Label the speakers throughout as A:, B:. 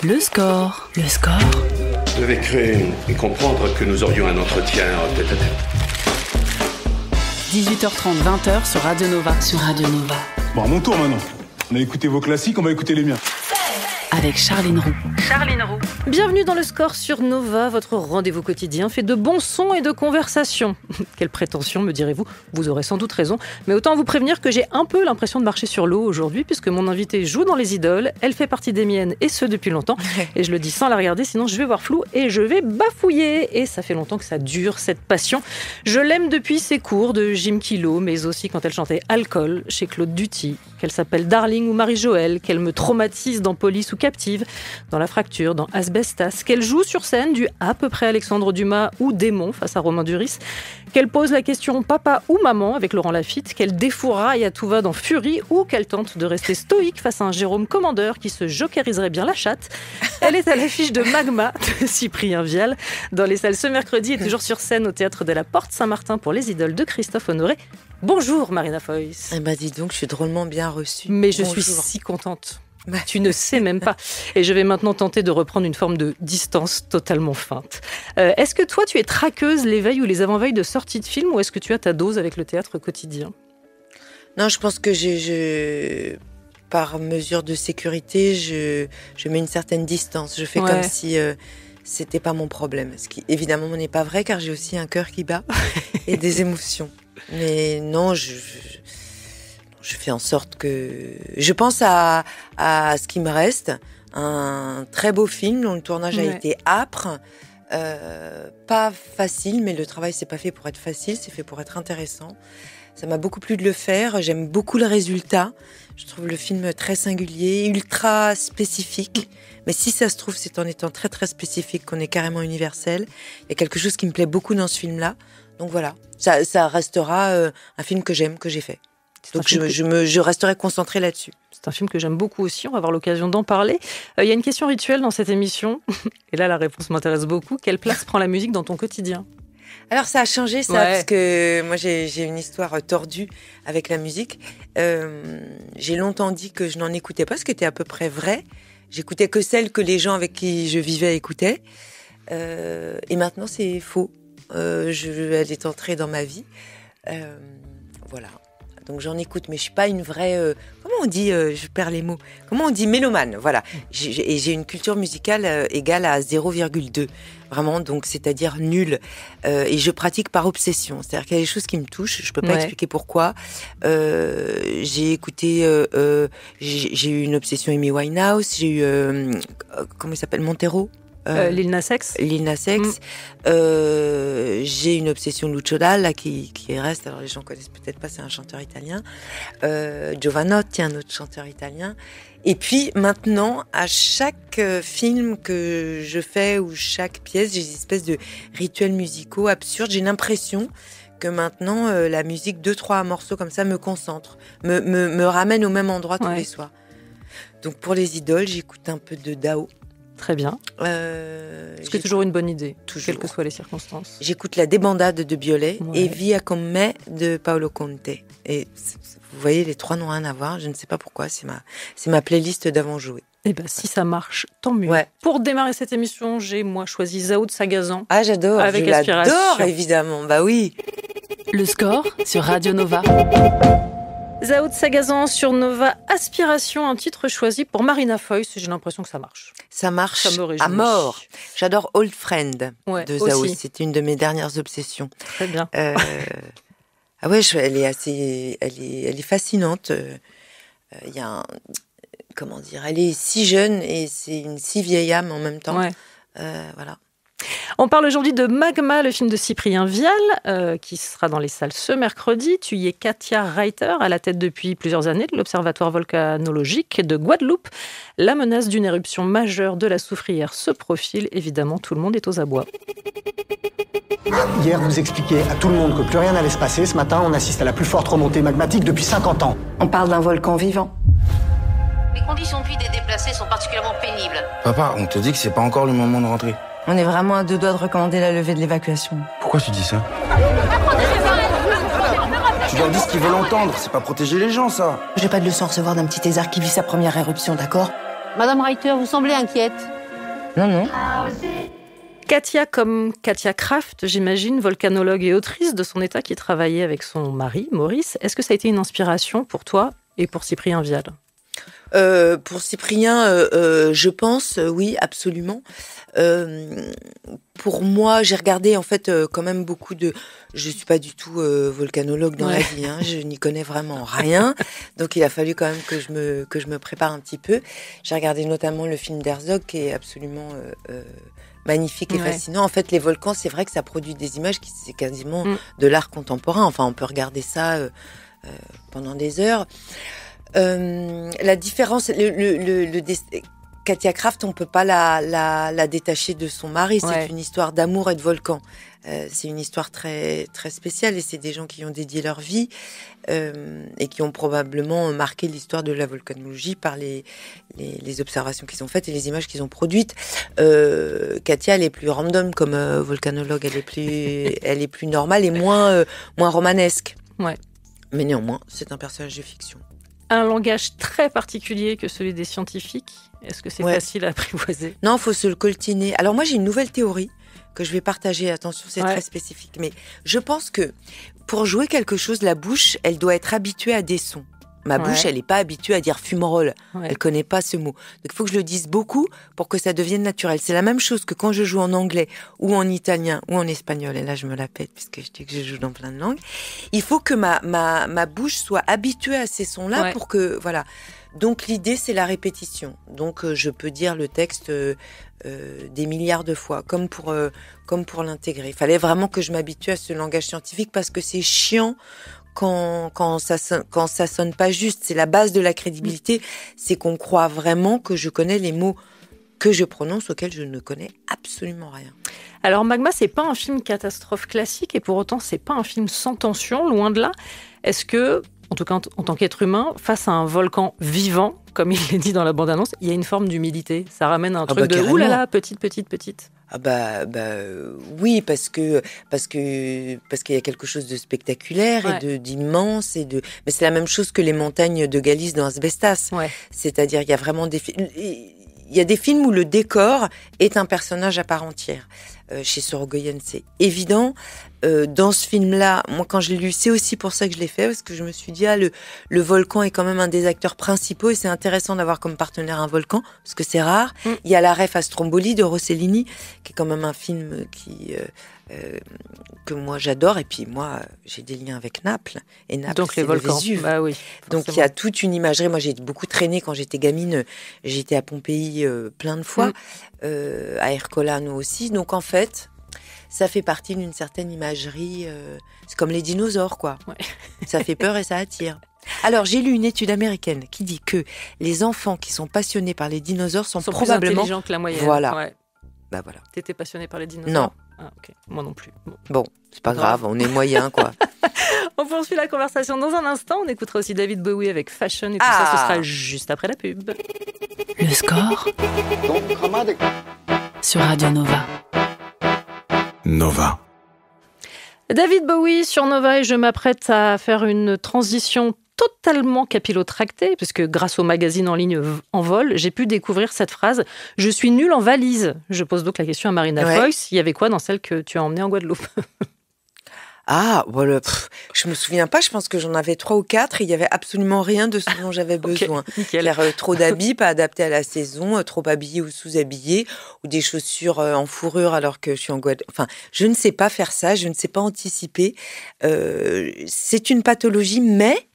A: Le score. Le score.
B: Je devais créer et comprendre que nous aurions un entretien tête-à-tête.
A: 18h30, 20h sur Radio Nova.
C: Bon, à mon tour maintenant. On a écouté vos classiques, on va écouter les miens.
A: Avec Charline Roux.
D: Bienvenue dans le score sur Nova, votre rendez-vous quotidien fait de bons sons et de conversations. Quelle prétention, me direz-vous, vous aurez sans doute raison, mais autant vous prévenir que j'ai un peu l'impression de marcher sur l'eau aujourd'hui, puisque mon invitée joue dans Les Idoles, elle fait partie des miennes, et ce depuis longtemps, et je le dis sans la regarder, sinon je vais voir flou et je vais bafouiller, et ça fait longtemps que ça dure, cette passion. Je l'aime depuis ses cours de Jim Kilo, mais aussi quand elle chantait Alcool chez Claude Duty, qu'elle s'appelle Darling ou Marie-Joëlle, qu'elle me traumatise dans Police ou Captive, dans La Fracture, dans Asbestas, qu'elle joue sur scène du à peu près Alexandre Dumas ou Démon face à Romain Duris, qu'elle pose la question papa ou maman avec Laurent Lafitte, qu'elle défouraille à tout va dans Fury ou qu'elle tente de rester stoïque face à un Jérôme Commandeur qui se jokeriserait bien la chatte. Elle est à l'affiche de Magma de Cyprien Vial dans les salles ce mercredi et toujours sur scène au Théâtre de la Porte Saint-Martin pour Les Idoles de Christophe Honoré. Bonjour Marina Foïs.
E: Eh ben dis donc, je suis drôlement bien reçue.
D: Mais je
E: Bonjour.
D: suis si contente. Tu ne sais même pas. Et je vais maintenant tenter de reprendre une forme de distance totalement feinte. Est-ce que toi, tu es traqueuse les veilles ou les avant-veilles de sortie de film ou est-ce que tu as ta dose avec le théâtre quotidien ?
E: Non, je pense que par mesure de sécurité, je mets une certaine distance. Je fais comme si c'était pas mon problème. Ce qui, évidemment, n'est pas vrai car j'ai aussi un cœur qui bat et des émotions. Mais non, je fais en sorte que... Je pense à ce qui me reste. Un très beau film dont le tournage a été âpre. Pas facile, mais le travail, c'est pas fait pour être facile, c'est fait pour être intéressant. Ça m'a beaucoup plu de le faire. J'aime beaucoup le résultat. Je trouve le film très singulier, ultra spécifique. Mais si ça se trouve, c'est en étant très très spécifique qu'on est carrément universel. Il y a quelque chose qui me plaît beaucoup dans ce film-là. Donc voilà, ça restera un film que j'aime, que j'ai fait. Donc je resterai concentrée là-dessus.
D: C'est un film que j'aime beaucoup aussi, on va avoir l'occasion d'en parler. Il y a une question rituelle dans cette émission, et là la réponse m'intéresse beaucoup. Quelle place prend la musique dans ton quotidien ?
E: Alors ça a changé parce que moi j'ai une histoire tordue avec la musique. J'ai longtemps dit que je n'en écoutais pas, ce qui était à peu près vrai. J'écoutais que celles que les gens avec qui je vivais écoutaient. Et maintenant c'est faux. Elle est entrée dans ma vie. Voilà. Donc j'en écoute, mais je suis pas une vraie... comment on dit je perds les mots. Comment on dit mélomane, voilà. J'ai une culture musicale égale à 0,2. Vraiment, donc c'est-à-dire nulle. Et je pratique par obsession. C'est-à-dire qu'il y a des choses qui me touchent, je peux pas expliquer pourquoi. J'ai écouté... j'ai eu une obsession Amy Winehouse, j'ai eu... comment il s'appelle, Montero.
D: Lil Nas X.
E: J'ai une obsession Lucio Dalla qui reste, alors les gens connaissent peut-être pas, c'est un chanteur italien. Giovanotti, un autre chanteur italien. Et puis maintenant, à chaque film que je fais ou chaque pièce, j'ai des espèces de rituels musicaux absurdes. J'ai l'impression que maintenant, la musique, 2-3 morceaux comme ça me concentre, me ramène au même endroit tous les soirs. Donc pour Les Idoles, j'écoute un peu de Dao.
D: Très bien. C'est toujours une bonne idée, quelles que soient les circonstances.
E: J'écoute la débandade de Biolay et Via con me de Paolo Conte. Et vous voyez, les trois n'ont rien à voir. Je ne sais pas pourquoi. C'est ma playlist d'avant joué.
D: Eh ben, si ça marche, tant mieux.
E: Ouais.
D: Pour démarrer cette émission, j'ai moi choisi Zao de Sagazan.
E: Ah, j'adore.
D: Avec
E: je
D: Aspiration.
E: l'adore, évidemment. Bah oui.
A: Le score sur Radio Nova.
D: Zao de Sagazan sur Nova, Aspiration, un titre choisi pour Marina Foïs. J'ai l'impression que ça marche.
E: Ça marche à mort. J'adore Old Friend de Zao. C'est une de mes dernières obsessions.
D: Très bien.
E: Ah ouais, elle est fascinante. Il y a comment dire, elle est si jeune et c'est une si vieille âme en même temps. Voilà.
D: On parle aujourd'hui de Magma, le film de Cyprien Vial, qui sera dans les salles ce mercredi. Tu y es Katia Reiter, à la tête depuis plusieurs années de l'Observatoire volcanologique de Guadeloupe. La menace d'une éruption majeure de la soufrière se profile. Évidemment, tout le monde est aux abois.
F: Hier, vous expliquiez à tout le monde que plus rien n'allait se passer. Ce matin, on assiste à la plus forte remontée magmatique depuis 50 ans.
G: On parle d'un volcan vivant.
H: Les conditions de vie des déplacés sont particulièrement pénibles.
I: Papa, on te dit que c'est pas encore le moment de rentrer.
G: On est vraiment à 2 doigts de recommander la levée de l'évacuation.
I: Pourquoi tu dis ça? Tu leur dis ce qu'ils veulent entendre, c'est pas protéger les gens, ça.
G: J'ai pas de leçon à recevoir d'un petit thésard qui vit sa première éruption, d'accord?
H: Madame Reiter, vous semblez inquiète.
G: Non.
D: Katia, comme Katia Kraft, j'imagine, volcanologue et autrice de son état qui travaillait avec son mari, Maurice. Est-ce que ça a été une inspiration pour toi et pour Cyprien Vial ?
E: Pour Cyprien, je pense, oui, absolument. Pour moi, j'ai regardé en fait quand même beaucoup de... Je suis pas du tout volcanologue dans la vie, hein, je n'y connais vraiment rien. Donc il a fallu quand même que je me prépare un petit peu. J'ai regardé notamment le film d'Herzog qui est absolument magnifique et fascinant. En fait, les volcans, c'est vrai que ça produit des images qui c'est quasiment de l'art contemporain. Enfin, on peut regarder ça pendant des heures. La différence, Katia Kraft, on peut pas la détacher de son mari. C'est une histoire d'amour et de volcan. C'est une histoire très très spéciale et c'est des gens qui ont dédié leur vie et qui ont probablement marqué l'histoire de la volcanologie par les observations qu'ils ont faites et les images qu'ils ont produites. Katia, elle est plus random comme volcanologue. Elle est plus normale et moins romanesque. Ouais. Mais néanmoins, c'est un personnage de fiction.
D: Un langage très particulier que celui des scientifiques. Est-ce que c'est facile à apprivoiser ?
E: Non, il faut se le coltiner. Alors moi, j'ai une nouvelle théorie que je vais partager. Attention, c'est très spécifique. Mais je pense que pour jouer quelque chose, la bouche, elle doit être habituée à des sons. Ma bouche, elle n'est pas habituée à dire fumerole. Elle ne connaît pas ce mot. Donc, il faut que je le dise beaucoup pour que ça devienne naturel. C'est la même chose que quand je joue en anglais ou en italien ou en espagnol. Et là, je me la pète puisque je dis que je joue dans plein de langues. Il faut que ma bouche soit habituée à ces sons-là pour que... Voilà. Donc, l'idée, c'est la répétition. Donc, je peux dire le texte des milliards de fois, comme pour l'intégrer. Il fallait vraiment que je m'habitue à ce langage scientifique parce que c'est chiant quand ça sonne pas juste. C'est la base de la crédibilité, c'est qu'on croit vraiment que je connais les mots que je prononce auxquels je ne connais absolument rien.
D: Alors Magma, c'est pas un film catastrophe classique et pour autant c'est pas un film sans tension, loin de là. Est-ce que, en tout cas en tant qu'être humain, face à un volcan vivant, comme il l'est dit dans la bande-annonce, il y a une forme d'humilité. Ça ramène un truc de « oulala, petite ».
E: Ah oui, parce qu'il y a quelque chose de spectaculaire et d'immense mais c'est la même chose que les montagnes de Galice dans Asbestas. C'est-à-dire il y a vraiment il y a des films où le décor est un personnage à part entière. Chez Sorogoyen, c'est évident. Dans ce film-là, moi, quand je l'ai lu, c'est aussi pour ça que je l'ai fait, parce que je me suis dit, le volcan est quand même un des acteurs principaux, et c'est intéressant d'avoir comme partenaire un volcan, parce que c'est rare. Il y a La Ref à Stromboli de Rossellini, qui est quand même un film que moi j'adore, et puis moi, j'ai des liens avec Naples, et Naples,
D: donc
E: c'est
D: les volcans.
E: Le Vésuve.
D: Bah oui,
E: donc il y a toute une imagerie. Moi, j'ai beaucoup traîné quand j'étais gamine. J'étais à Pompéi plein de fois, à Ercolano aussi. Donc en fait, ça fait partie d'une certaine imagerie. C'est comme les dinosaures, quoi. Ça fait peur et ça attire. Alors, j'ai lu une étude américaine qui dit que les enfants qui sont passionnés par les dinosaures sont probablement
D: plus intelligents que la moyenne.
E: Voilà. Bah voilà.
D: T'étais passionné par les dinosaures ?
E: Non.
D: Ah, ok. Moi non plus.
E: Bon, c'est pas grave, on est moyen, quoi.
D: On poursuit la conversation dans un instant. On écoutera aussi David Bowie avec Fashion et tout ça, ce sera juste après la pub.
A: Le score sur Radio Nova.
C: Nova.
D: David Bowie sur Nova et je m'apprête à faire une transition totalement capillotractée, puisque grâce au magazine en ligne En Vol, j'ai pu découvrir cette phrase « Je suis nulle en valise ». Je pose donc la question à Marina Foïs. Il y avait quoi dans celle que tu as emmenée en Guadeloupe ?
E: Ah, voilà, je me souviens pas, je pense que j'en avais 3 ou 4 et il y avait absolument rien de ce dont j'avais besoin. Trop d'habits, pas adaptés à la saison, trop habillés ou sous-habillés, ou des chaussures en fourrure alors que je suis en Guadeloupe. Enfin, je ne sais pas faire ça, je ne sais pas anticiper. C'est une pathologie, mais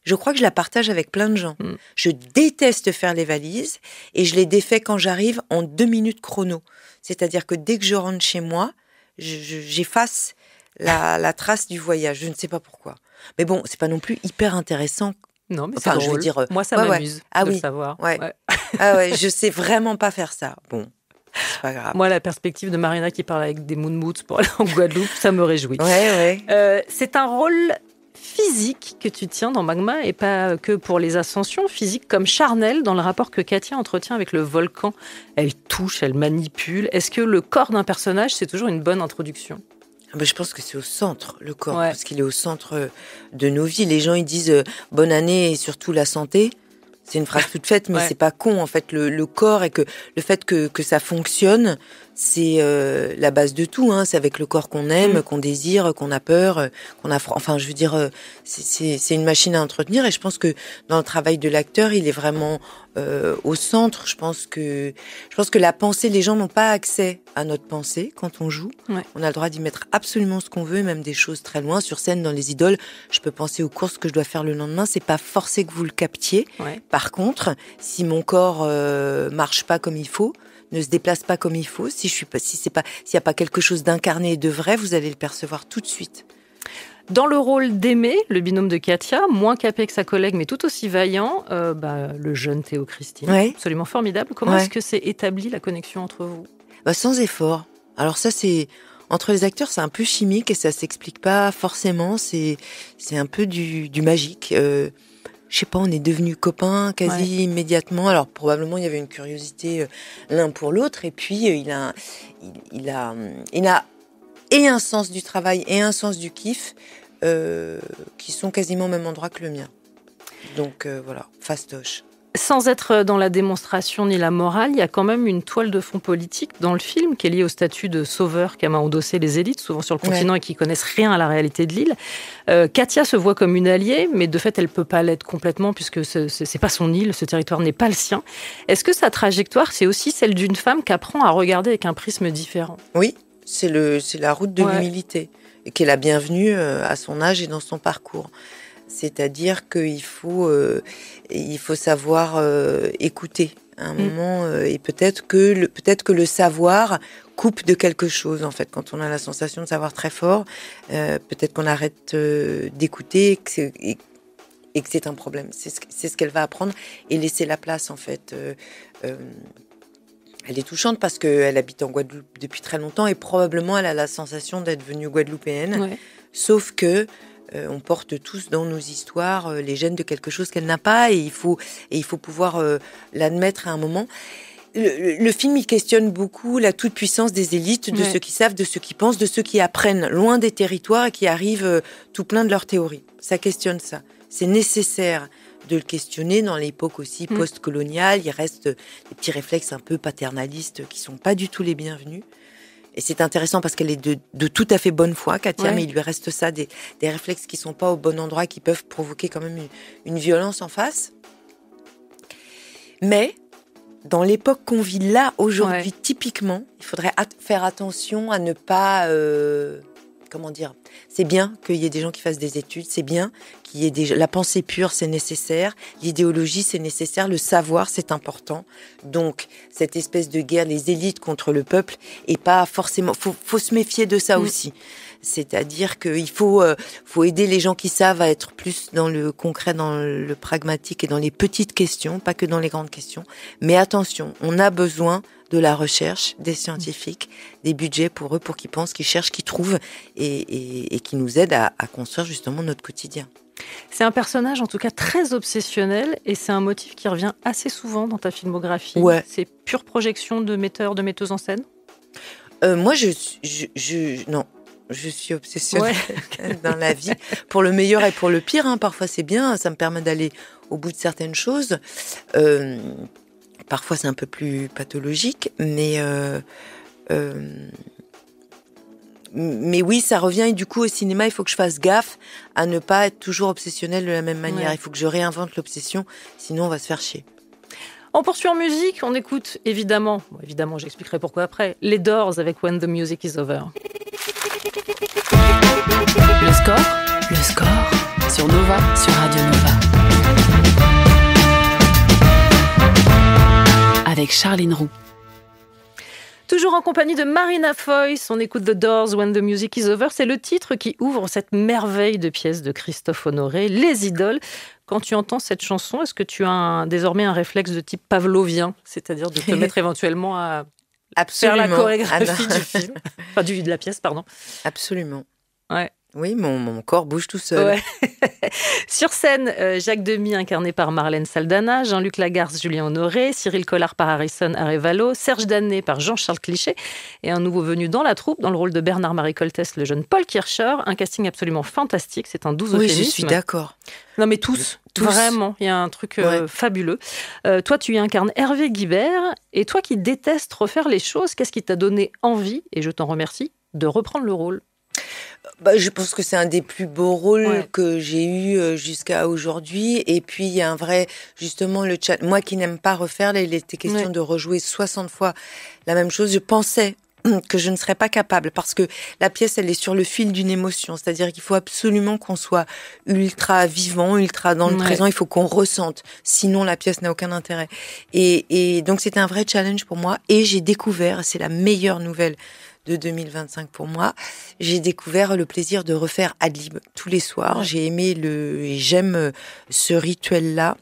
E: je crois que je la partage avec plein de gens. Je déteste faire les valises et je les défais quand j'arrive en 2 minutes chrono. C'est-à-dire que dès que je rentre chez moi, j'efface la trace du voyage. Je ne sais pas pourquoi. Mais bon, c'est pas non plus hyper intéressant.
D: Non, mais c'est drôle.
E: Je veux dire,
D: moi, ça m'amuse de le savoir.
E: Je sais vraiment pas faire ça. Bon, c'est pas grave.
D: Moi, la perspective de Marina qui parle avec des moon-moots pour aller en Guadeloupe, ça me réjouit. C'est un rôle physique que tu tiens dans Magma et pas que pour les ascensions physiques comme charnel dans le rapport que Katia entretient avec le volcan. Elle touche, elle manipule. Est-ce que le corps d'un personnage, c'est toujours une bonne introduction ?
E: Je pense que c'est au centre, le corps, parce qu'il est au centre de nos vies. Les gens, ils disent bonne année et surtout la santé. C'est une phrase toute faite, mais c'est pas con en fait. Le corps et que le fait que ça fonctionne, c'est la base de tout. C'est avec le corps qu'on aime, qu'on désire, qu'on a peur, qu'on a froid. Enfin, je veux dire, c'est une machine à entretenir. Et je pense que dans le travail de l'acteur, il est vraiment au centre. Je pense que la pensée, les gens n'ont pas accès à notre pensée quand on joue. Ouais. On a le droit d'y mettre absolument ce qu'on veut, même des choses très loin. Sur scène, dans Les Idoles, je peux penser aux courses que je dois faire le lendemain. C'est pas forcé que vous le captiez. Ouais. Par contre, si mon corps marche pas comme il faut, ne se déplace pas comme il faut, s'il y a pas quelque chose d'incarné et de vrai, vous allez le percevoir tout de suite.
D: Dans le rôle d'Aimé, le binôme de Katia, moins capé que sa collègue, mais tout aussi vaillant, le jeune Théo Christine, absolument formidable. Comment est-ce que c'est établi la connexion entre vous ?
E: Sans effort. Alors ça, c'est entre les acteurs, c'est un peu chimique et ça s'explique pas forcément. C'est un peu du magique. Je sais pas, on est devenus copains quasi immédiatement. Alors probablement il y avait une curiosité l'un pour l'autre et puis il a et un sens du travail et un sens du kiff qui sont quasiment au même endroit que le mien. Donc voilà, fastoche.
D: Sans être dans la démonstration ni la morale, il y a quand même une toile de fond politique dans le film qui est liée au statut de sauveur qu'a endossé les élites, souvent sur le continent et qui connaissent rien à la réalité de l'île. Katia se voit comme une alliée, mais de fait, elle peut pas l'être complètement puisque c'est pas son île, ce territoire n'est pas le sien. Est-ce que sa trajectoire, c'est aussi celle d'une femme qui apprend à regarder avec un prisme différent ?
E: Oui, c'est la route de l'humilité et qui est la bienvenue à son âge et dans son parcours. C'est-à-dire qu'il faut savoir écouter à un moment et peut-être que le savoir coupe de quelque chose en fait. Quand on a la sensation de savoir très fort, peut-être qu'on arrête d'écouter et que c'est un problème. C'est ce qu'elle va apprendre et laisser la place en fait. Elle est touchante parce qu'elle habite en Guadeloupe depuis très longtemps et probablement elle a la sensation d'être venue guadeloupéenne. Sauf que on porte tous dans nos histoires les gènes de quelque chose qu'elle n'a pas et il faut pouvoir l'admettre à un moment. Le film, il questionne beaucoup la toute-puissance des élites, de ceux qui savent, de ceux qui pensent, de ceux qui apprennent loin des territoires et qui arrivent tout plein de leurs théories. Ça questionne ça. C'est nécessaire de le questionner dans l'époque aussi post-coloniale. Il reste des petits réflexes un peu paternalistes qui sont pas du tout les bienvenus. Et c'est intéressant parce qu'elle est de tout à fait bonne foi, Katia, mais il lui reste ça, des réflexes qui sont pas au bon endroit, qui peuvent provoquer quand même une violence en face. Mais, dans l'époque qu'on vit là, aujourd'hui, typiquement, il faudrait faire attention à ne pas... c'est bien qu'il y ait des gens qui fassent des études, c'est bien qu'il y ait la pensée pure, c'est nécessaire, l'idéologie, c'est nécessaire, le savoir, c'est important. Donc, cette espèce de guerre, les élites contre le peuple, et pas forcément... Faut se méfier de ça aussi. C'est-à-dire qu'il faut aider les gens qui savent à être plus dans le concret, dans le pragmatique et dans les petites questions, pas que dans les grandes questions. Mais attention, on a besoin de la recherche, des scientifiques, des budgets pour eux, pour qu'ils pensent, qu'ils cherchent, qu'ils trouvent et qui nous aident à construire justement notre quotidien.
D: C'est un personnage en tout cas très obsessionnel et c'est un motif qui revient assez souvent dans ta filmographie. C'est pure projection de metteur, de metteuse en scène ?
E: Moi, non. Je suis obsessionnelle dans la vie, pour le meilleur et pour le pire. Parfois, c'est bien, ça me permet d'aller au bout de certaines choses. Parfois, c'est un peu plus pathologique, mais oui, ça revient. Et du coup, au cinéma, il faut que je fasse gaffe à ne pas être toujours obsessionnelle de la même manière. Il faut que je réinvente l'obsession, sinon on va se faire chier.
D: On poursuit en musique, on écoute évidemment, j'expliquerai pourquoi après, les Doors avec When the Music is Over.
A: Le score sur Nova, sur Radio Nova. Avec Charline Roux.
D: Toujours en compagnie de Marina Foïs, on écoute The Doors, When the Music is Over. C'est le titre qui ouvre cette merveille de pièce de Christophe Honoré, Les Idoles. Quand tu entends cette chanson, est-ce que tu as désormais un réflexe de type pavlovien, c'est-à-dire de te mettre éventuellement à faire la chorégraphie du film, de la pièce, pardon.
E: Absolument.
D: Ouais.
E: Oui, mon corps bouge tout seul.
D: Ouais. Sur scène, Jacques Demy incarné par Marlène Saldana, Jean-Luc Lagarce, Julien Honoré, Cyril Collard par Harrison Arevalo, Serge Daney par Jean-Charles Cliché et un nouveau venu dans la troupe, dans le rôle de Bernard-Marie Coltès, le jeune Paul Kircher. Un casting absolument fantastique, c'est un doux euphémisme.
E: Oui, je suis d'accord.
D: Non mais tous. Vraiment, il y a un truc fabuleux. Toi, tu y incarnes Hervé Guibert, et toi qui détestes refaire les choses, qu'est-ce qui t'a donné envie, et je t'en remercie, de reprendre le rôle ?
E: Je pense que c'est un des plus beaux rôles que j'ai eu jusqu'à aujourd'hui. Et puis, il y a un vrai, justement, moi qui n'aime pas refaire, là, il était question de rejouer 60 fois la même chose. Je pensais que je ne serais pas capable parce que la pièce, elle est sur le fil d'une émotion. C'est-à-dire qu'il faut absolument qu'on soit ultra vivant, ultra dans le présent. Il faut qu'on ressente. Sinon, la pièce n'a aucun intérêt. Et donc, c'était un vrai challenge pour moi. Et j'ai découvert, c'est la meilleure nouvelle de 2025 pour moi, j'ai découvert le plaisir de refaire ad-lib tous les soirs. J'ai aimé et j'aime ce rituel-là.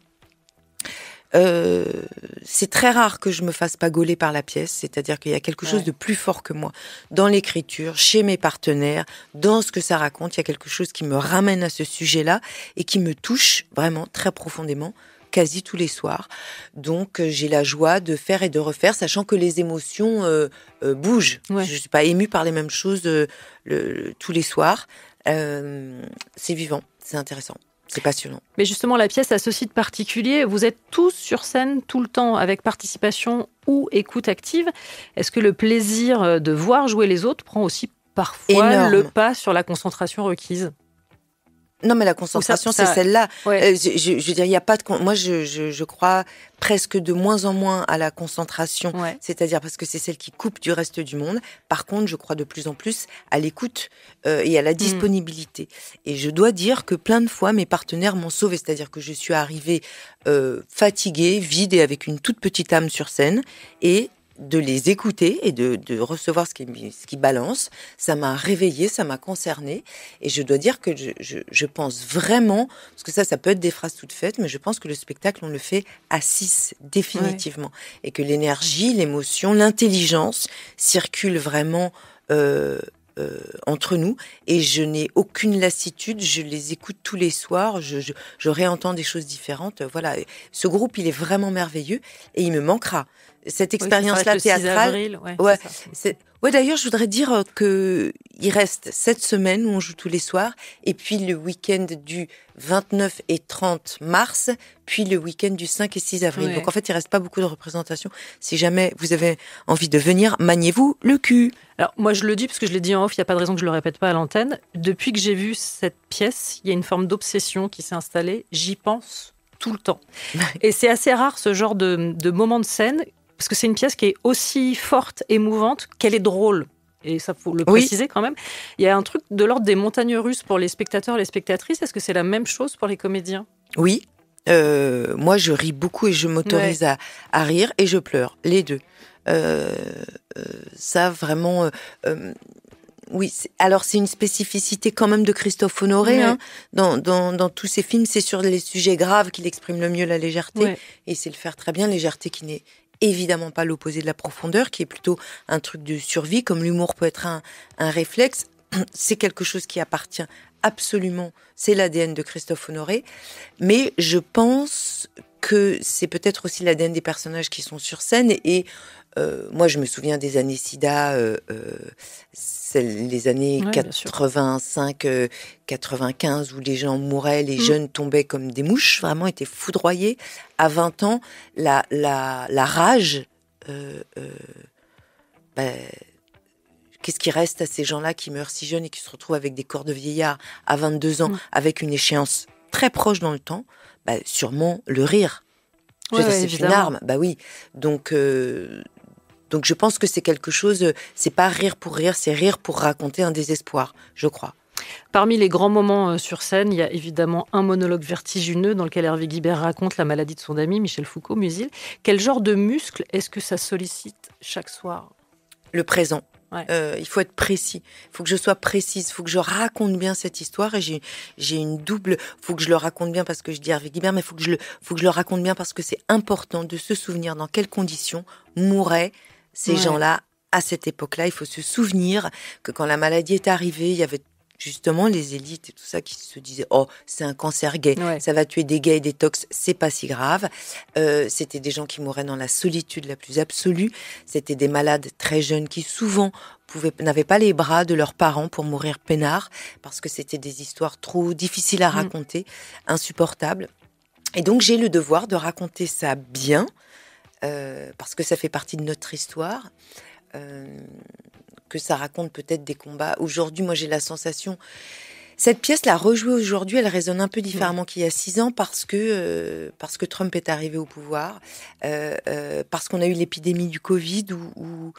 E: C'est très rare que je me fasse pas gauler par la pièce, c'est-à-dire qu'il y a quelque chose de plus fort que moi dans l'écriture, chez mes partenaires, dans ce que ça raconte. Il y a quelque chose qui me ramène à ce sujet-là et qui me touche vraiment très profondément, quasi tous les soirs. Donc j'ai la joie de faire et de refaire, sachant que les émotions bougent. Je suis pas émue par les mêmes choses tous les soirs. C'est vivant, c'est intéressant. C'est passionnant.
D: Mais justement, la pièce a ceci de particulier. Vous êtes tous sur scène tout le temps avec participation ou écoute active. Est-ce que le plaisir de voir jouer les autres prend aussi parfois le pas sur la concentration requise ?
E: Non, mais la concentration, c'est celle-là.
D: Ouais.
E: Je veux dire, il y a pas de. Moi, je crois presque de moins en moins à la concentration, c'est-à-dire parce que c'est celle qui coupe du reste du monde. Par contre, je crois de plus en plus à l'écoute et à la disponibilité. Et je dois dire que plein de fois, mes partenaires m'ont sauvée, c'est-à-dire que je suis arrivée fatiguée, vide et avec une toute petite âme sur scène, et de les écouter et de recevoir ce qui balance, ça m'a réveillée, ça m'a concernée. Et je dois dire que je pense vraiment, parce que ça peut être des phrases toutes faites, mais je pense que le spectacle, on le fait à 6, définitivement. Et que l'énergie, l'émotion, l'intelligence circulent vraiment entre nous. Et je n'ai aucune lassitude, je les écoute tous les soirs, je réentends des choses différentes. Voilà, ce groupe, il est vraiment merveilleux et il me manquera. Cette expérience-là théâtrale. D'ailleurs, je voudrais dire que il reste cette semaine où on joue tous les soirs, et puis le week-end du 29 et 30 mars, puis le week-end du 5 et 6 avril. Donc en fait, il reste pas beaucoup de représentations. Si jamais vous avez envie de venir, maniez-vous le cul.
D: Alors moi, je le dis parce que je l'ai dit en off, il n'y a pas de raison que je le répète pas à l'antenne. Depuis que j'ai vu cette pièce, il y a une forme d'obsession qui s'est installée. J'y pense tout le temps. Et c'est assez rare ce genre de moment de scène, parce que c'est une pièce qui est aussi forte, émouvante, qu'elle est drôle. Et ça, faut le préciser quand même. Il y a un truc de l'ordre des montagnes russes pour les spectateurs et les spectatrices. Est-ce que c'est la même chose pour les comédiens ?
E: Oui. Moi, je ris beaucoup et je m'autorise à rire et je pleure. Les deux. Ça, vraiment... oui, alors c'est une spécificité quand même de Christophe Honoré. Dans tous ses films, c'est sur les sujets graves qu'il exprime le mieux la légèreté. Et c'est le faire très bien, légèreté qui n'est évidemment pas l'opposé de la profondeur, qui est plutôt un truc de survie, comme l'humour peut être un réflexe. C'est quelque chose qui appartient absolument, c'est l'ADN de Christophe Honoré. Mais je pense que c'est peut-être aussi l'ADN des personnages qui sont sur scène. Et moi, je me souviens des années SIDA, les années 85, 95, où les gens mouraient, les jeunes tombaient comme des mouches, vraiment étaient foudroyés. À 20 ans, la rage, qu'est-ce qui reste à ces gens-là qui meurent si jeunes et qui se retrouvent avec des corps de vieillards à 22 ans, avec une échéance très proche dans le temps? Sûrement le rire. C'est une arme, oui. Donc je pense que c'est quelque chose, c'est pas rire pour rire, c'est rire pour raconter un désespoir, je crois.
D: Parmi les grands moments sur scène, il y a évidemment un monologue vertigineux dans lequel Hervé Guibert raconte la maladie de son ami Michel Foucault-Musil. Quel genre de muscle est-ce que ça sollicite chaque soir ?
E: Le présent. Il faut être précis. Il faut que je sois précise. Il faut que je raconte bien cette histoire. Et j'ai une double. Il faut que je le raconte bien parce que je dis Hervé Guibert, mais il faut que je le raconte bien parce que c'est important de se souvenir dans quelles conditions mouraient ces gens-là à cette époque-là. Il faut se souvenir que quand la maladie est arrivée, il y avait justement les élites et tout ça qui se disaient « Oh, c'est un cancer gay, ça va tuer des gays et des tox, c'est pas si grave. » C'était des gens qui mouraient dans la solitude la plus absolue. C'était des malades très jeunes qui souvent n'avaient pas les bras de leurs parents pour mourir peinards parce que c'était des histoires trop difficiles à raconter, insupportables. Et donc j'ai le devoir de raconter ça bien parce que ça fait partie de notre histoire. Que ça raconte peut-être des combats. Aujourd'hui, moi, j'ai la sensation... Cette pièce, la rejouée aujourd'hui, elle résonne un peu différemment qu'il y a 6 ans parce que Trump est arrivé au pouvoir, parce qu'on a eu l'épidémie du Covid où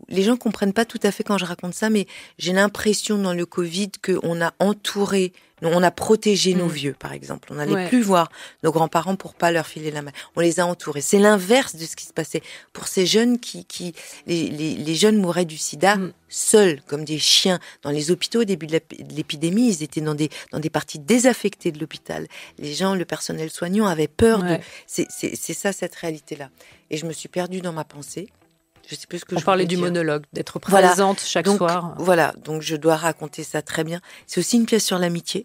E: les gens comprennent pas tout à fait quand je raconte ça, mais j'ai l'impression dans le Covid qu'on a entouré, on a protégé nos vieux, par exemple. On n'allait plus voir nos grands-parents pour pas leur filer la main. On les a entourés. C'est l'inverse de ce qui se passait pour ces jeunes les jeunes mouraient du sida seuls, comme des chiens. Dans les hôpitaux au début de l'épidémie, ils étaient dans des parties désaffectées de l'hôpital. Les gens, le personnel soignant avait peur de... C'est ça, cette réalité-là. Et je me suis perdue dans ma pensée. Je sais plus ce que
D: on parlait du monologue, d'être présente chaque soir.
E: Voilà, donc je dois raconter ça très bien. C'est aussi une pièce sur l'amitié.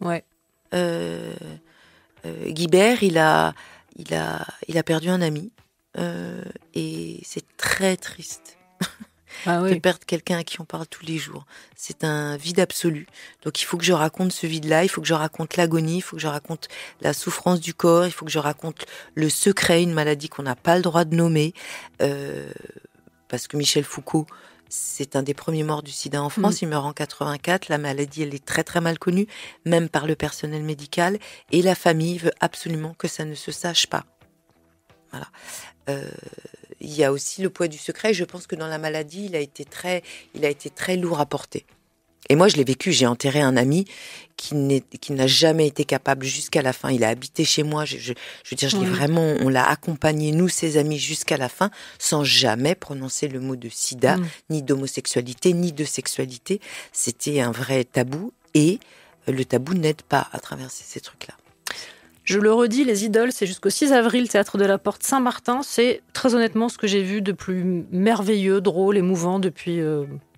E: Guibert, il a perdu un ami et c'est très triste de perdre quelqu'un à qui on parle tous les jours. C'est un vide absolu. Donc il faut que je raconte ce vide-là, il faut que je raconte l'agonie, il faut que je raconte la souffrance du corps, il faut que je raconte le secret, une maladie qu'on n'a pas le droit de nommer. Parce que Michel Foucault, c'est un des premiers morts du sida en France. Il meurt en 84. La maladie, elle est très très mal connue, même par le personnel médical. Et la famille veut absolument que ça ne se sache pas. Voilà. Il y a aussi le poids du secret. Je pense que dans la maladie, il a été très lourd à porter. Et moi, je l'ai vécu. J'ai enterré un ami qui n'a jamais été capable jusqu'à la fin. Il a habité chez moi. Je veux dire, on l'a accompagné, nous, ses amis, jusqu'à la fin, sans jamais prononcer le mot de sida, ni d'homosexualité, ni de sexualité. C'était un vrai tabou. Et le tabou n'aide pas à traverser ces trucs-là.
D: Je le redis, les idoles, c'est jusqu'au 6 avril, Théâtre de la Porte Saint-Martin. C'est très honnêtement ce que j'ai vu de plus merveilleux, drôle, émouvant depuis...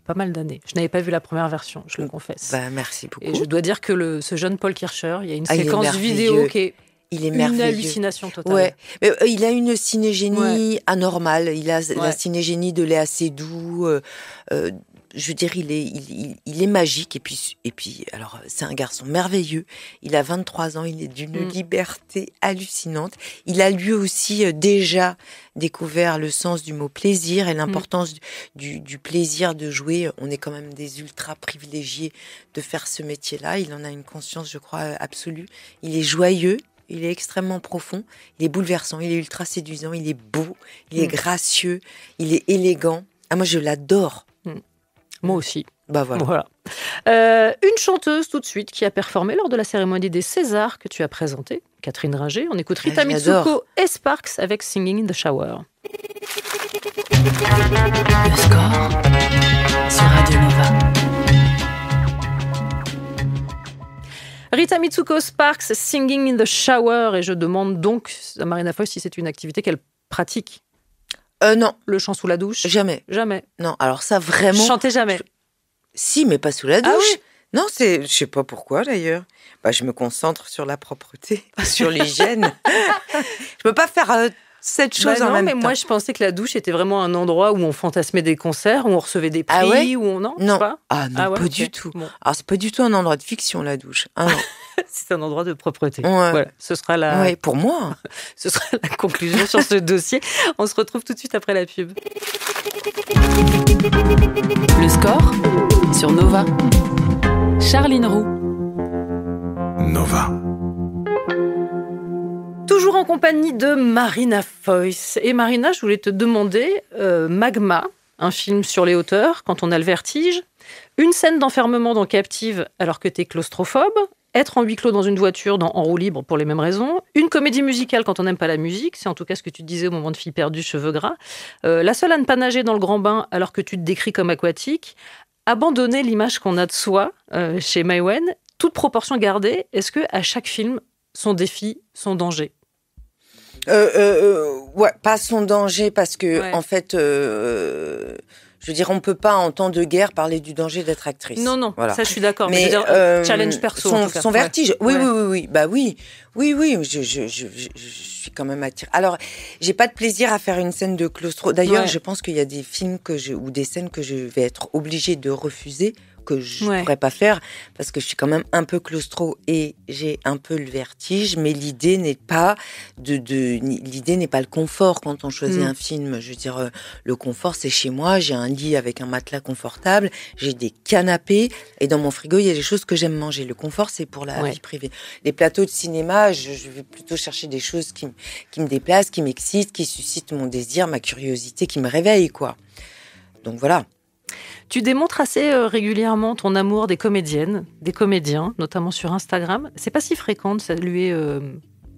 D: pas mal d'années. Je n'avais pas vu la première version, je le confesse.
E: Merci beaucoup.
D: Et je dois dire que ce jeune Paul Kircher, il y a une séquence vidéo qui est une hallucination totale.
E: Ouais. Mais, il a une cinégénie anormale. Il a la cinégénie de Léa Seydoux. Je veux dire, il est magique. Et puis, alors, c'est un garçon merveilleux. Il a 23 ans. Il est d'une liberté hallucinante. Il a lui aussi déjà découvert le sens du mot plaisir et l'importance du plaisir de jouer. On est quand même des ultra privilégiés de faire ce métier-là. Il en a une conscience, je crois, absolue. Il est joyeux. Il est extrêmement profond. Il est bouleversant. Il est ultra séduisant. Il est beau. Il est gracieux. Il est élégant. Ah, moi, je l'adore.
D: Moi aussi.
E: Bah voilà.
D: Une chanteuse tout de suite qui a performé lors de la cérémonie des Césars que tu as présentée, Catherine Ringer. On écoute Rita Mitsuko et Sparks avec Singing in the Shower.
A: Le score sur Radio Nova.
D: Rita Mitsuko, Sparks, Singing in the Shower. Et je demande donc à Marina Foïs si c'est une activité qu'elle pratique.
E: Non.
D: Le chant sous la douche?
E: Jamais. Non, alors ça vraiment...
D: Chantez jamais?
E: Si, mais pas sous la douche.
D: Ah oui?
E: Non, je sais pas pourquoi d'ailleurs. Je me concentre sur la propreté, sur l'hygiène. Je peux pas faire cette chose en même temps.
D: Moi, je pensais que la douche était vraiment un endroit où on fantasmait des concerts, où on recevait des prix, où on... Non,
E: pas du tout. Bon. Alors, c'est pas du tout un endroit de fiction, la douche. Ah, non.
D: C'est un endroit de propreté. Voilà, ce sera
E: pour moi.
D: Ce sera la conclusion sur ce dossier. On se retrouve tout de suite après la pub.
A: Le score sur Nova. Charline Roux.
B: Nova.
D: Toujours en compagnie de Marina Foïs. Et Marina, je voulais te demander, Magma, un film sur les hauteurs, quand on a le vertige, une scène d'enfermement dans Captive alors que t'es claustrophobe, être en huis clos dans une voiture dans En roue libre pour les mêmes raisons, une comédie musicale quand on n'aime pas la musique, c'est en tout cas ce que tu disais au moment de Fille perdue, cheveux gras, la seule à ne pas nager dans le grand bain alors que tu te décris comme aquatique, abandonner l'image qu'on a de soi chez Maïwenn, toute proportion gardée, est-ce que à chaque film, son défi, son danger?
E: Pas son danger parce que en fait, Je veux dire, on peut pas en temps de guerre parler du danger d'être actrice.
D: Non,
E: voilà.
D: Ça je suis d'accord.
E: Mais
D: challenge perso.
E: Son vertige. Oui. Bah oui. Je suis quand même attirée. Alors, j'ai pas de plaisir à faire une scène de claustro. D'ailleurs, je pense qu'il y a des films ou des scènes que je vais être obligée de refuser, que je pourrais pas faire parce que je suis quand même un peu claustro et j'ai un peu le vertige, mais l'idée n'est pas l'idée n'est pas le confort quand on choisit un film. Je veux dire, le confort c'est chez moi, j'ai un lit avec un matelas confortable, j'ai des canapés et dans mon frigo il y a des choses que j'aime manger. Le confort c'est pour la vie privée. Les plateaux de cinéma, je vais plutôt chercher des choses qui me déplacent, qui m'excitent, qui suscitent mon désir, ma curiosité, qui me réveillent quoi. Donc voilà.
D: Tu démontres assez régulièrement ton amour des comédiennes, des comédiens, notamment sur Instagram. C'est pas si fréquent de saluer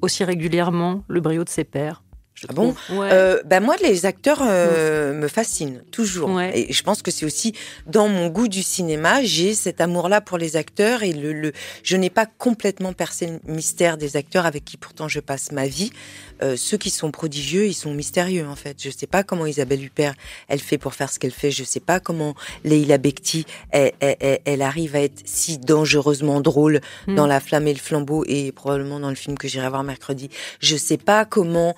D: aussi régulièrement le brio de ses pairs.
E: Ah bon moi, les acteurs me fascinent, toujours. Ouais. Et je pense que c'est aussi dans mon goût du cinéma, j'ai cet amour-là pour les acteurs et je n'ai pas complètement percé le mystère des acteurs avec qui pourtant je passe ma vie. Ceux qui sont prodigieux, ils sont mystérieux en fait. Je sais pas comment Isabelle Huppert, elle fait pour faire ce qu'elle fait. Je sais pas comment Leila Bekti, elle arrive à être si dangereusement drôle dans La Flamme et le Flambeau et probablement dans le film que j'irai voir mercredi. Je sais pas comment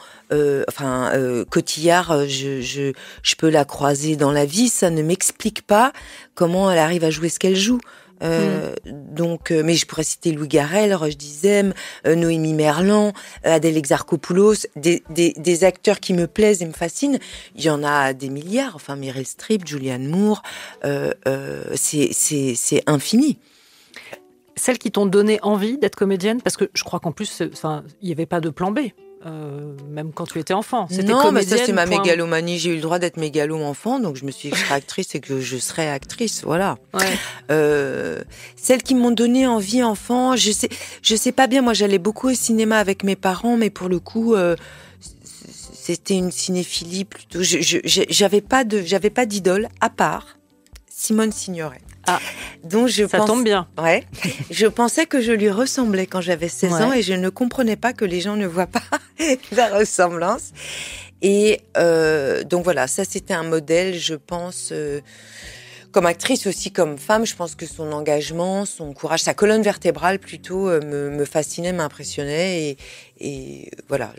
E: Cotillard, je peux la croiser dans la vie, ça ne m'explique pas comment elle arrive à jouer ce qu'elle joue. Donc, mais je pourrais citer Louis Garrel, Roche Dizem, Noémie Merlan, Adèle Exarchopoulos, des acteurs qui me plaisent et me fascinent. Il y en a des milliards. Enfin, Meryl Streep, Julianne Moore, c'est infini.
D: Celles qui t'ont donné envie d'être comédienne, parce que je crois qu'en plus, il n'y avait pas de plan B. Même quand tu étais enfant. C'était
E: non, mais ça, c'est ma
D: point...
E: mégalomanie. J'ai eu le droit d'être mégalo enfant, donc je me suis dit que je serais actrice et que je serais actrice, voilà. Ouais. Celles qui m'ont donné envie enfant, je sais pas bien. Moi, j'allais beaucoup au cinéma avec mes parents, mais pour le coup, c'était une cinéphilie plutôt. J'avais pas d'idole à part Simone Signoret.
D: Ah,
E: donc
D: ça tombe bien.
E: Ouais. Je pensais que je lui ressemblais quand j'avais 16 ans et je ne comprenais pas que les gens ne voient pas la ressemblance. Et donc voilà, ça c'était un modèle, je pense, comme actrice aussi, comme femme. Je pense que son engagement, son courage, sa colonne vertébrale plutôt me fascinait, m'impressionnait et voilà,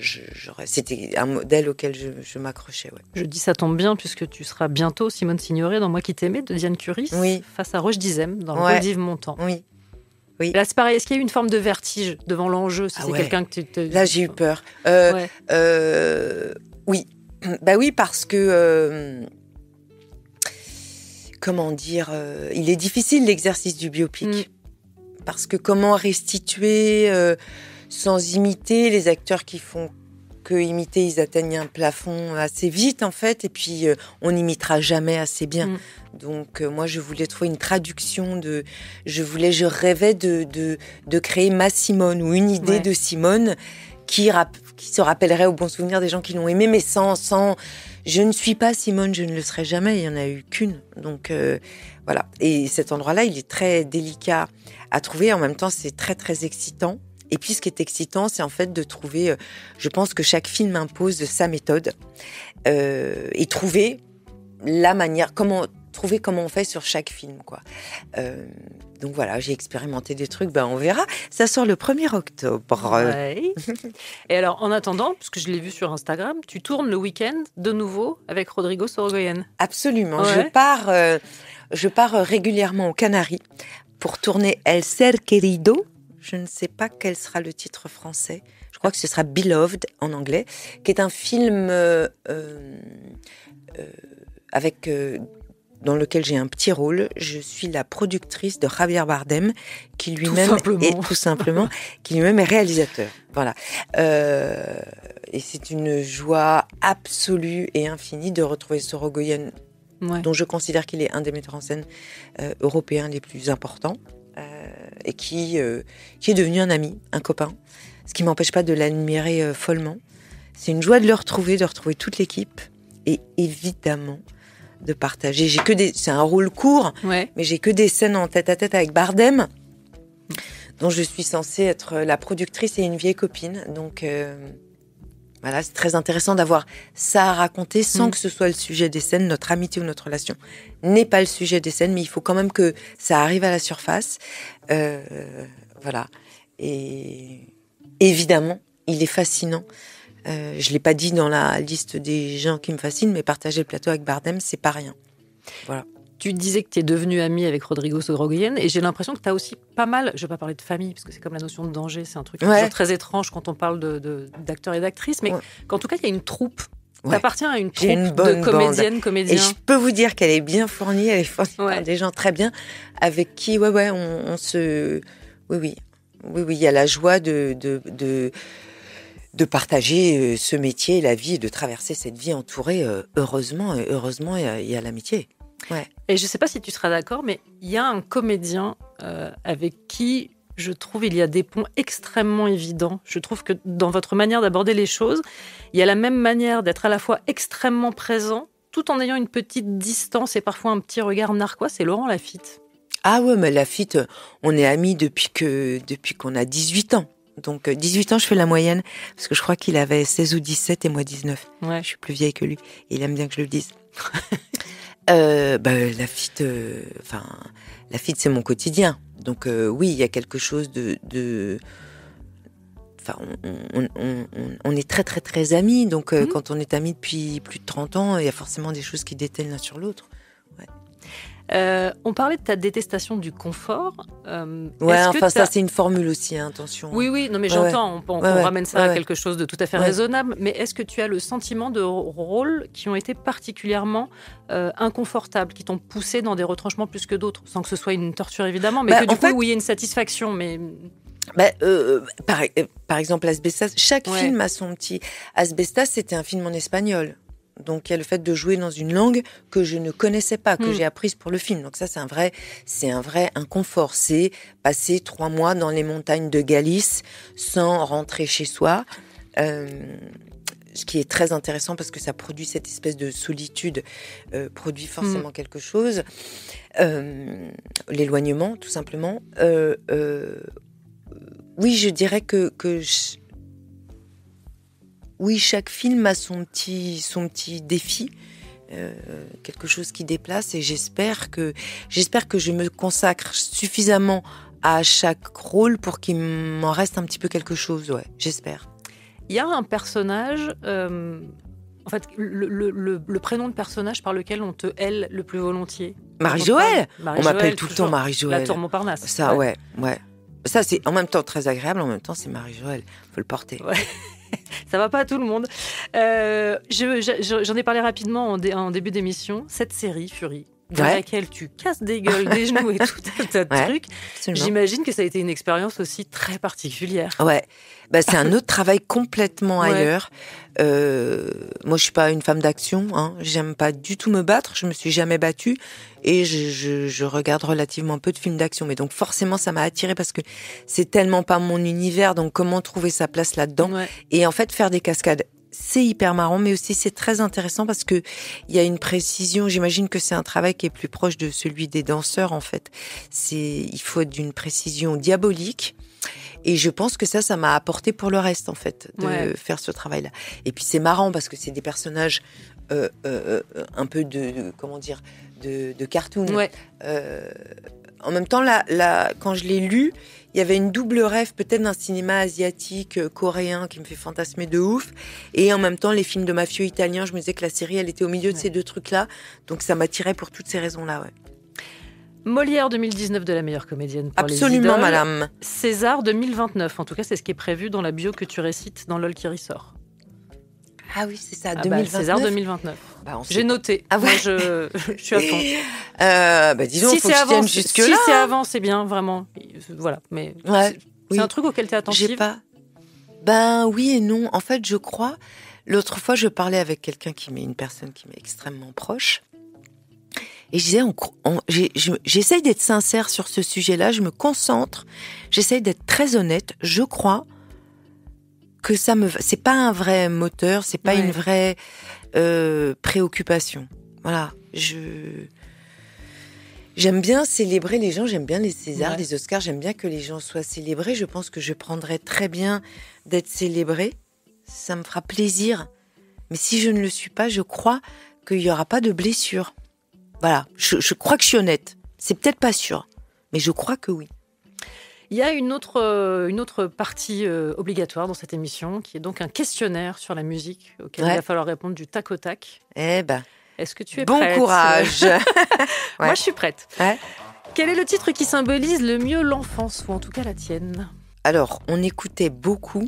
E: c'était un modèle auquel je m'accrochais. Ouais.
D: Je dis ça tombe bien puisque tu seras bientôt Simone Signoret dans Moi qui t'aimais de Diane Curis face à Roche Dizem dans le rôle d'Yves Montand. Oui. Là, c'est pareil. Est-ce qu'il y a eu une forme de vertige devant l'enjeu si c'est quelqu'un que tu
E: Là, j'ai eu peur. Oui. Bah oui, parce que... comment dire, il est difficile l'exercice du biopic parce que comment restituer sans imiter les acteurs qui font que imiter, ils atteignent un plafond assez vite en fait et puis on n'imitera jamais assez bien. Donc moi je voulais trouver une traduction je rêvais de créer ma Simone ou une idée de Simone qui se rappellerait au bon souvenir des gens qui l'ont aimé, mais sans je ne suis pas Simone, je ne le serai jamais, il n'y en a eu qu'une. Donc voilà. Et cet endroit-là, il est très délicat à trouver. En même temps, c'est très, très excitant. Et puis, ce qui est excitant, c'est en fait de trouver... je pense que chaque film impose sa méthode. Et trouver la manière... trouver comment on fait sur chaque film, quoi. Donc voilà, j'ai expérimenté des trucs, on verra. Ça sort le 1er octobre.
D: Ouais. Et alors, en attendant, parce que je l'ai vu sur Instagram, tu tournes le week-end de nouveau avec Rodrigo Sorogoyen.
E: Absolument. Ouais. Je pars régulièrement aux Canaries pour tourner El Ser Querido. Je ne sais pas quel sera le titre français. Je crois que ce sera Beloved en anglais, qui est un film avec... dans lequel j'ai un petit rôle. Je suis la productrice de Javier Bardem, qui lui-même est réalisateur. Voilà. Et c'est une joie absolue et infinie de retrouver Sorogoyen, dont je considère qu'il est un des metteurs en scène européens les plus importants, et qui est devenu un ami, un copain, ce qui m'empêche pas de l'admirer follement. C'est une joie de le retrouver, toute l'équipe, et évidemment de partager. C'est un rôle court, mais j'ai que des scènes en tête-à-tête avec Bardem, dont je suis censée être la productrice et une vieille copine. Donc, Voilà, c'est très intéressant d'avoir ça à raconter sans que ce soit le sujet des scènes. Notre amitié ou notre relation n'est pas le sujet des scènes, mais il faut quand même que ça arrive à la surface. Voilà. Et évidemment, il est fascinant. Je l'ai pas dit dans la liste des gens qui me fascinent, mais partager le plateau avec Bardem, c'est pas rien. Voilà.
D: Tu disais que tu es devenue amie avec Rodrigo Sorogoyen et j'ai l'impression que tu as aussi pas mal, je ne vais pas parler de famille parce que c'est comme la notion de danger, c'est un truc toujours très étrange quand on parle d'acteurs et d'actrices, mais qu'en tout cas il y a une troupe. Tu appartiens à une troupe de comédiennes, comédiens.
E: Et je peux vous dire qu'elle est bien fournie, elle est fournie par des gens très bien avec qui on se... Oui, il y a la joie de partager ce métier, la vie, et de traverser cette vie entourée, heureusement, il y a l'amitié. Ouais.
D: Et je ne sais pas si tu seras d'accord, mais il y a un comédien avec qui je trouve il y a des ponts extrêmement évidents. Je trouve que dans votre manière d'aborder les choses, il y a la même manière d'être à la fois extrêmement présent, tout en ayant une petite distance et parfois un petit regard narquois, c'est Laurent Lafitte.
E: Ah ouais, mais Lafitte, on est amis depuis qu'on a 18 ans. Donc 18 ans, je fais la moyenne, parce que je crois qu'il avait 16 ou 17 et moi 19. Ouais. Je suis plus vieille que lui, et il aime bien que je le dise. Lafitte, c'est mon quotidien. Donc oui, il y a quelque chose on est très très très amis. Donc quand on est amis depuis plus de 30 ans, il y a forcément des choses qui déteignent l'un sur l'autre. Ouais.
D: On parlait de ta détestation du confort.
E: Ça c'est une formule aussi, hein, attention.
D: Oui, non mais j'entends, on ramène ça à quelque chose de tout à fait raisonnable, mais est-ce que tu as le sentiment de rôles qui ont été particulièrement inconfortables, qui t'ont poussé dans des retranchements plus que d'autres, sans que ce soit une torture évidemment, mais où il y a une satisfaction, mais...
E: Par exemple, Asbestas, chaque film a son petit... Asbestas, c'était un film en espagnol. Donc, il y a le fait de jouer dans une langue que je ne connaissais pas, que j'ai apprise pour le film. Donc ça, c'est un vrai inconfort. C'est passer 3 mois dans les montagnes de Galice sans rentrer chez soi. Ce qui est très intéressant parce que ça produit cette espèce de solitude, produit forcément quelque chose. L'éloignement, tout simplement. Oui, je dirais que oui, chaque film a son petit défi, quelque chose qui déplace, et j'espère que je me consacre suffisamment à chaque rôle pour qu'il m'en reste un petit peu quelque chose, j'espère.
D: Il y a un personnage, en fait, le prénom de personnage par lequel on te hèle le plus volontiers.
E: Marie-Joëlle. On m'appelle tout le temps Marie-Joëlle.
D: La tour Montparnasse.
E: Ça, ouais. Ça, c'est en même temps très agréable, en même temps, c'est Marie-Joëlle. Faut le porter.
D: Ouais. Ça va pas à tout le monde. J'en ai parlé rapidement en début d'émission. Cette série, Fury, dans laquelle tu casses des gueules, des genoux et tout un tas de trucs. Absolument. J'imagine que ça a été une expérience aussi très particulière.
E: Ouais, c'est un autre travail complètement ailleurs. Moi, je suis pas une femme d'action. Hein. J'aime pas du tout me battre. Je me suis jamais battue et je regarde relativement peu de films d'action. Mais donc forcément, ça m'a attirée parce que c'est tellement pas mon univers. Donc comment trouver sa place là-dedans ? Et en fait, faire des cascades. C'est hyper marrant, mais aussi c'est très intéressant parce que il y a une précision. J'imagine que c'est un travail qui est plus proche de celui des danseurs, en fait. Il faut être d'une précision diabolique. Et je pense que ça m'a apporté pour le reste, en fait, de faire ce travail-là. Et puis c'est marrant parce que c'est des personnages un peu de cartoon. Ouais. En même temps, quand je l'ai lu, il y avait une double rêve peut-être d'un cinéma asiatique, coréen qui me fait fantasmer de ouf. Et en même temps, les films de mafieux italiens, je me disais que la série, elle était au milieu de ces deux trucs-là. Donc ça m'attirait pour toutes ces raisons-là,
D: Molière 2019 de la meilleure comédienne pour
E: Absolument,
D: les idoles.
E: madame.
D: César 2029, en tout cas, c'est ce qui est prévu dans la bio que tu récites dans LOL qui ressort.
E: Ah oui, c'est ça, 2029.
D: César 2029. J'ai noté. Ah ouais. Moi, je suis à fond.
E: Dis donc, faut que je tienne jusque-là.
D: Si c'est avant, c'est bien, vraiment. Voilà, mais c'est un truc auquel tu es attentive.
E: J'ai pas. Oui et non. En fait, je crois. L'autre fois, je parlais avec une personne qui m'est extrêmement proche. Et je disais, j'essaye d'être sincère sur ce sujet-là, je me concentre, j'essaye d'être très honnête. Je crois que c'est pas un vrai moteur, c'est pas une vraie préoccupation. Voilà, j'aime bien célébrer les gens, j'aime bien les Césars, les Oscars, j'aime bien que les gens soient célébrés. Je pense que je prendrais très bien d'être célébrée. ça me fera plaisir. Mais si je ne le suis pas, je crois qu'il n'y aura pas de blessure. Voilà, je crois que je suis honnête. C'est peut-être pas sûr, mais je crois que oui.
D: Il y a une autre partie obligatoire dans cette émission, qui est donc un questionnaire sur la musique, auquel il va falloir répondre du tac au tac.
E: Eh ben,
D: est-ce que tu es
E: bon
D: prête ?
E: Courage.
D: Moi, je suis prête.
E: Ouais.
D: Quel est le titre qui symbolise le mieux l'enfance, ou en tout cas la tienne ?
E: Alors, on écoutait beaucoup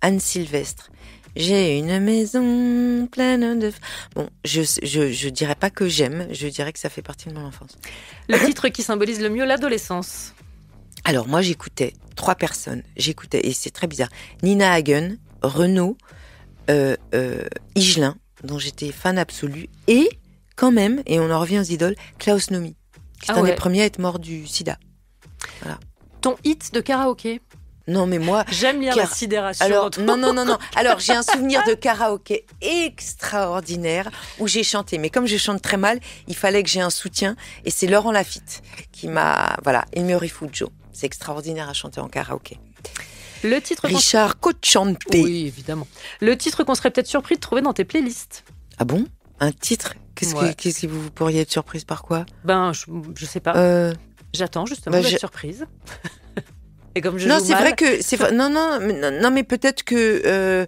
E: Anne Sylvestre. J'ai une maison pleine de... Bon, je dirais pas que j'aime, je dirais que ça fait partie de mon enfance.
D: Le titre qui symbolise le mieux l'adolescence.
E: Alors, moi, j'écoutais 3 personnes. J'écoutais, et c'est très bizarre, Nina Hagen, Renaud, Higelin, dont j'étais fan absolue, et quand même, et on en revient aux idoles, Klaus Nomi, qui est un des premiers à être mort du sida. Voilà.
D: Ton hit de karaoké ?
E: Non, mais moi...
D: J'aime lire la sidération.
E: Alors, non. Alors, j'ai un souvenir de karaoké extraordinaire où j'ai chanté. Mais comme je chante très mal, il fallait que j'ai un soutien. Et c'est Laurent Lafitte qui m'a... Voilà, Il mio rifugio. C'est extraordinaire à chanter en karaoké.
D: Le titre
E: Richard Cocciante.
D: Oui, évidemment. Le titre qu'on serait peut-être surpris de trouver dans tes playlists.
E: Ah bon ? Un titre ? Qu'est-ce que vous pourriez être surprise par quoi ?
D: Ben, je sais pas. J'attends justement d'être surprise. Et comme je
E: non,
D: joue
E: c'est
D: mal...
E: vrai que c'est non, mais peut-être que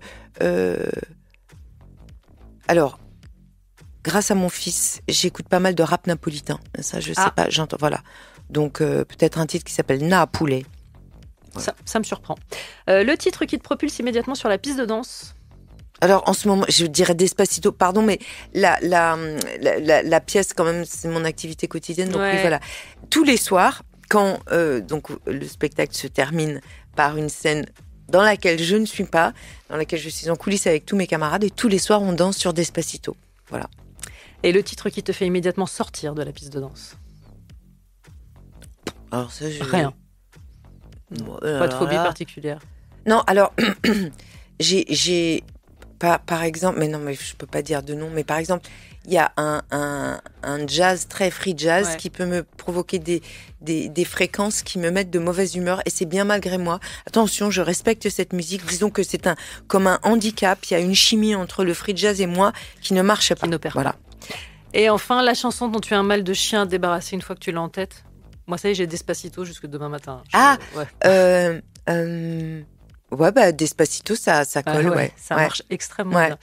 E: alors, grâce à mon fils, j'écoute pas mal de rap napolitain. Ça, je sais pas, j'entends. Voilà. Donc peut-être un titre qui s'appelle Napoulet. Voilà.
D: Ça me surprend. Le titre qui te propulse immédiatement sur la piste de danse.
E: Alors en ce moment, je dirais Despacito. Pardon, mais la pièce quand même, c'est mon activité quotidienne. Donc oui, voilà. Tous les soirs. Quand donc le spectacle se termine par une scène dans laquelle je ne suis pas, dans laquelle je suis en coulisses avec tous mes camarades, et tous les soirs on danse sur Despacito. Voilà.
D: Et le titre qui te fait immédiatement sortir de la piste de danse ?
E: Alors ça,
D: rien. Pas de phobie particulière.
E: Non, alors j'ai par exemple, mais non, mais je peux pas dire de nom, mais par exemple, il y a un jazz, très free jazz, qui peut me provoquer des fréquences qui me mettent de mauvaise humeur, et c'est bien malgré moi. Attention, je respecte cette musique. Disons que c'est comme un handicap. Il y a une chimie entre le free jazz et moi qui ne marche pas. Voilà.
D: Et enfin, la chanson dont tu as un mal de chien à débarrasser une fois que tu l'as en tête. Moi, ça y est, j'ai Despacito jusque demain matin. Despacito, ça colle, ça marche extrêmement bien.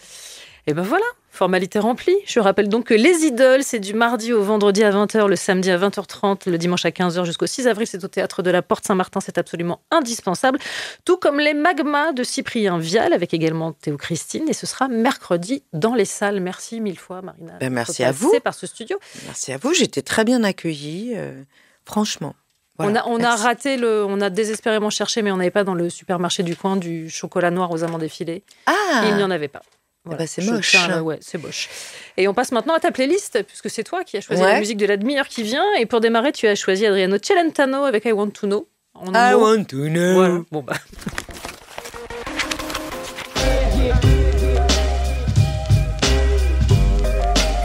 D: Et ben voilà, formalité remplie. Je rappelle donc que Les Idoles, c'est du mardi au vendredi à 20h, le samedi à 20h30, le dimanche à 15h jusqu'au 6 avril. C'est au Théâtre de la Porte Saint-Martin, c'est absolument indispensable. Tout comme les Magmas de Cyprien Vial, avec également Théo Christine. Et ce sera mercredi dans les salles. Merci 1000 fois, Marina.
E: Merci à vous.
D: Par ce studio.
E: Merci à vous, j'étais très bien accueillie, franchement.
D: Voilà, on a désespérément cherché, mais on n'avait pas dans le supermarché du coin du chocolat noir aux amandes effilées.
E: Ah,
D: il n'y en avait pas. Voilà.
E: C'est moche.
D: C'est moche. Et on passe maintenant à ta playlist, puisque c'est toi qui as choisi la musique de la demi-heure qui vient. Et pour démarrer, tu as choisi Adriano Celentano avec I Want to Know.
E: I Want to Know.
D: Voilà. Bon bah.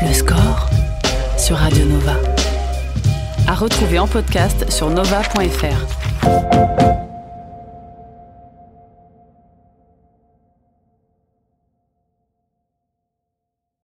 A: Le score sur Radio Nova. À retrouver en podcast sur nova.fr.